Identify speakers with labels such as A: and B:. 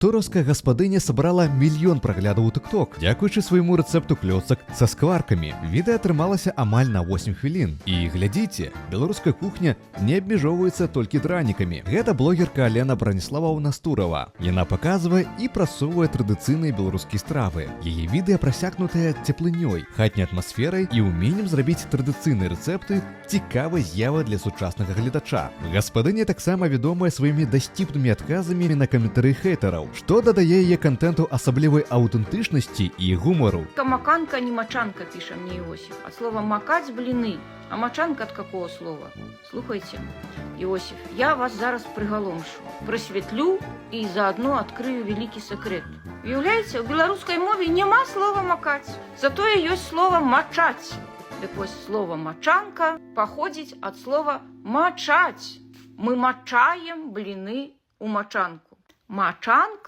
A: Туровская гаспадыня сабрала мільён праглядаў у TikTok, дзякуючы свайму рэцэпту клёцак са скваркамі. Відэа атрымалася амаль на 8 хвілін. І глядзіце, беларуская кухня не абмяжоўваецца толькі дранікамі. Гэта блогерка Алена Браніславаўна з Турава. Яна паказвае і прасоўвае традыцыйныя беларускія стравы. Яе відэа прасякнутыя цеплынёй, хатняй атмасферай і ўменнем зрабіць традыцыйныя рэцэпты цікавай з'явай для сучаснага гледача. Гаспадыня таксама вядомая сваімі дасціпнымі адказамі на каментары хейтараў, што дадае яе контенту асаблівай аўтэнтычнасці і гумору.
B: Маканка, не мочанка, пишет мне Иосиф. От слова макать блины. А мочанка от какого слова? Слухайте, Иосиф, я вас зараз приголомшу, просветлю и заодно открою великий секрет. Уявляете, в белорусской мове нема слова макать, зато есть слово мочать. Так вот, слово мочанка походит от слова мочать. Мы мочаем блины у мочанку. Мочанка